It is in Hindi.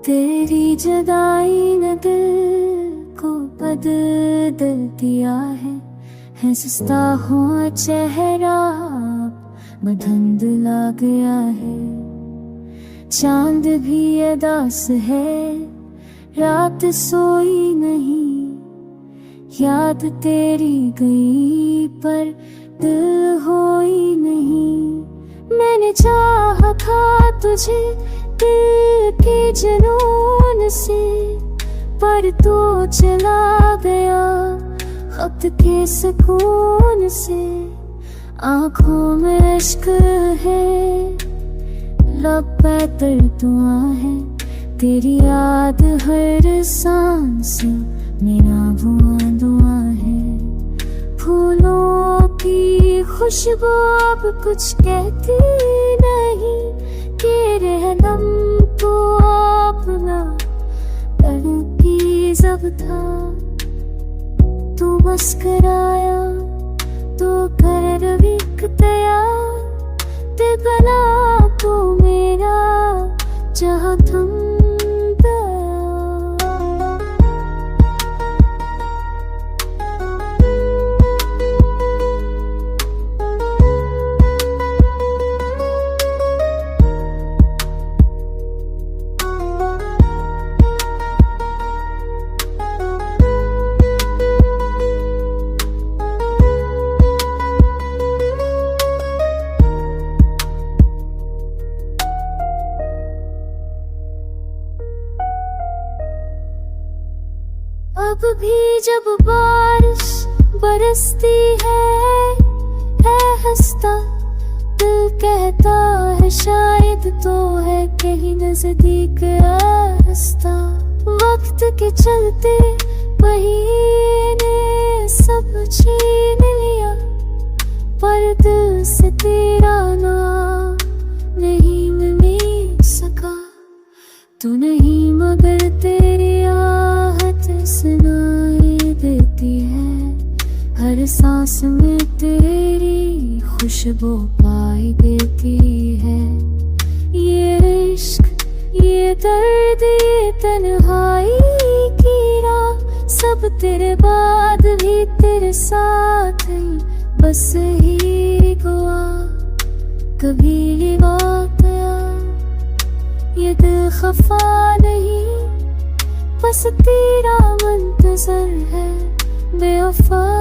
तेरी जुदाई ने दिल को बदल दिया है सुस्ता हो चेहरा बधंधला गया है। चांद भी अदास है, रात सोई नहीं, याद तेरी गई पर दिल होई नहीं। मैंने चाहा था तुझे दिल के जुनून से, पर तू चला गया वक्त के सुकून से। आँखों में इश्क है, लब पे दुआ है, तेरी याद हर सांस मेरा दुआ है। फूलों की खुशबू अब कुछ कहती नहीं, कि रहनम तो अपना तड़पी जब था। तू मुस्कुराया तो कर विक तैयार, दिल बना तो मेरा जहाँ थम अब भी जब बारिश बरसती है हंसता दिल कहता है शायद तो है कहीं नजदीक रास्ता। वक्त के चलते महीने सब छीन लिया, पर दिल से तेरा नाम नहीं मिल सका। तू नहीं मगर तेरी सुनाई देती है, हर सांस में तेरी खुशबू पाई देती है। ये इश्क, ये दर्द, ये तन्हाई की राह, सब तेरे बाद भी तेरे साथ बस ही गुआ। कभी ये वाक़या ये दिल खफा नहीं, बस तेरा मंतज़र है बेवफा।